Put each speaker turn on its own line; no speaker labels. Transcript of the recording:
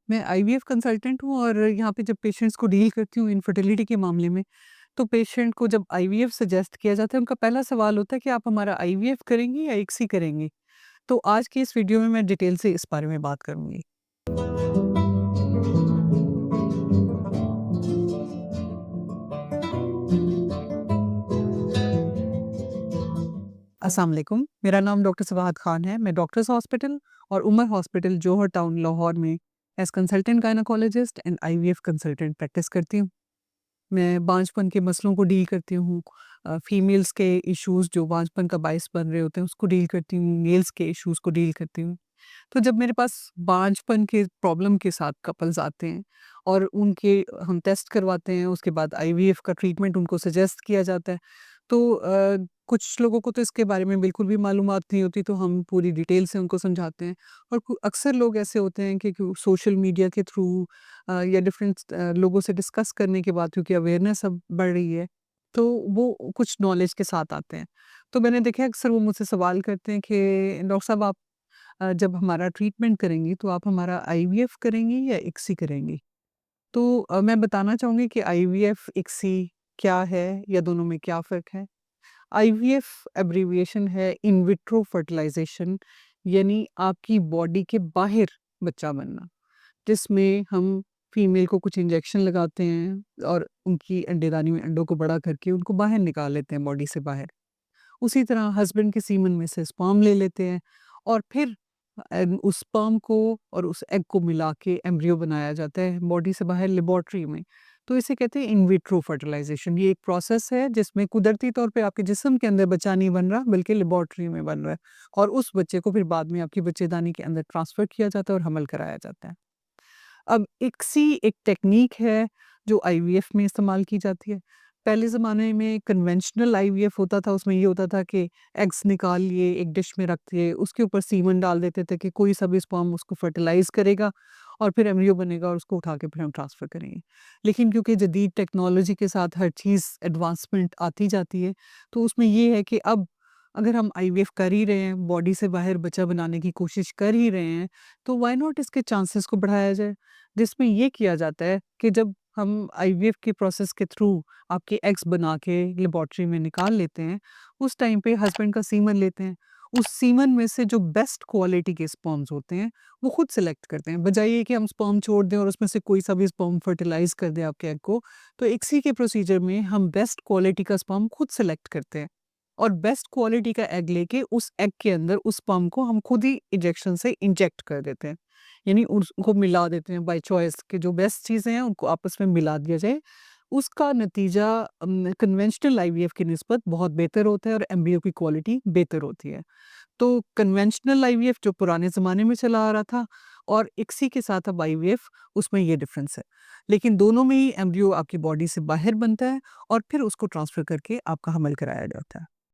मैं IVF consultant हूँ और यहाँ पे जब पेशेंट्स को डील करती हूँ इनफर्टिलिटी के मामले में, तो पेशेंट को जब आईवीएफ सजेस्ट किया जाता है, उनका पहला सवाल होता है कि आप हमारा आईवीएफ करेंगी या इक्सी करेंगी? तो आज की इस वीडियो में मैं डिटेल से इस बारे में बात करूँगी। अस्सलाम वालेकुम, मेरा नाम डॉक्टर सवाद खान है। मैं डॉक्टर्स हॉस्पिटल और उमर हॉस्पिटल जौहर टाउन लाहौर में as consultant gynaecologist and IVF consultant practice करती हूँ। मैं बांझपन के मसलों को डील करती हूँ। फीमेल्स के इश्यूज़ जो बांझपन का बायस बन रहे होते हैं उसको डील करती हूँ, मेल्स के इश्यूज़ को डील करती हूँ। तो जब मेरे पास बांझपन के प्रॉब्लम के साथ कपल्स आते हैं और उनके हम टेस्ट करवाते हैं, उसके बाद आईवीएफ का ट्रीटमेंट उनको सजेस्ट किया जाता है। तो कुछ लोगों को तो इसके बारे में बिल्कुल भी मालूमात नहीं होती, तो हम पूरी डिटेल से उनको समझाते हैं। और अक्सर लोग ऐसे होते हैं कि सोशल मीडिया के थ्रू या डिफरेंट लोगों से डिस्कस करने के बाद, क्योंकि अवेयरनेस अब बढ़ रही है, तो वो कुछ नॉलेज के साथ आते हैं। तो मैंने देखा है अक्सर वो मुझसे सवाल करते हैं कि डॉक्टर साहब, आप जब हमारा ट्रीटमेंट करेंगी तो आप हमारा आईवीएफ करेंगी या इक्सी करेंगी? तो मैं बताना चाहूँगी कि आईवीएफ, इक्सी क्या है या दोनों में क्या फ़र्क है? आईवीएफ एब्रिविएशन है इन विट्रो फर्टिलाइज़ेशन, यानी आपकी बॉडी के बाहर बच्चा बनना, जिसमें हम फीमेल को कुछ इंजेक्शन लगाते हैं और उनकी अंडेदानी में अंडों को बड़ा करके उनको बाहर निकाल लेते हैं बॉडी से बाहर। उसी तरह हस्बैंड के सीमन में से स्पर्म ले लेते हैं और फिर उस स्पर्म को और उस एग को मिला के एम्ब्रियो बनाया जाता है बॉडी से बाहर लेबोरेटरी में। तो इसे कहते हैं इन विट्रो फर्टिलाइजेशन। ये एक प्रोसेस है जिसमें कुदरती तौर पे आपके जिस्म के अंदर बच्चा नहीं बन रहा, बल्कि लेबोरेटरी में बन रहा है, और उस बच्चे को फिर बाद में आपकी बच्चेदानी के अंदर ट्रांसफर किया जाता है और हमल कराया जाता है। अब इक्सी एक टेक्नीक है जो आईवीएफ में इस्तेमाल की जाती है। पहले ज़माने में कन्वेंशनल आईवीएफ होता था, उसमें ये होता था कि एग्स निकाल लिए, एक डिश में रख दिए, उसके ऊपर सीमन डाल देते थे कि कोई सा भी स्पर्म उसको फर्टिलाइज़ करेगा और फिर एम्ब्रियो बनेगा और उसको उठा के फिर हम ट्रांसफ़र करेंगे। लेकिन क्योंकि जदीद टेक्नोलॉजी के साथ हर चीज़ एडवांसमेंट आती जाती है, तो उसमें ये है कि अब अगर हम आईवीएफ कर ही रहे हैं, बॉडी से बाहर बच्चा बनाने की कोशिश कर ही रहे हैं, तो व्हाई नॉट इसके चांसेस को बढ़ाया जाए? जिसमें ये किया जाता है कि जब हम आईवीएफ के प्रोसेस के थ्रू आपके एग्स बना के लेबोरेटरी में निकाल लेते हैं, उस टाइम पे हस्बैंड का सीमन लेते हैं। उस सीमन में से जो बेस्ट क्वालिटी के स्पर्म्स होते हैं, वो खुद सेलेक्ट करते हैं। बजाय ये कि हम स्पर्म छोड़ दें और उसमें से कोई सा भी स्पर्म फर्टिलाइज़ कर दे आपके एग को, तो इक्सी के प्रोसीजर में हम बेस्ट क्वालिटी का स्पर्म खुद सेलेक्ट करते हैं और बेस्ट क्वालिटी का एग लेके उस एग के अंदर उस स्पर्म को हम खुद ही इंजेक्शन से इंजेक्ट कर देते हैं। यानी उनको मिला देते हैं बाय चॉइस कि जो बेस्ट चीज़ें हैं उनको आपस में मिला दिया जाए। उसका नतीजा कन्वेंशनल आईवीएफ की निस्बत बहुत बेहतर होता है और एम्ब्रियो की क्वालिटी बेहतर होती है। तो कन्वेंशनल आईवीएफ जो पुराने ज़माने में चला आ रहा था और इक्सी के साथ अब आईवीएफ, उसमें ये डिफ़रेंस है। लेकिन दोनों में ही एम्ब्रियो आपकी बॉडी से बाहर बनता है और फिर उसको ट्रांसफ़र करके आपका हमल कराया जाता है।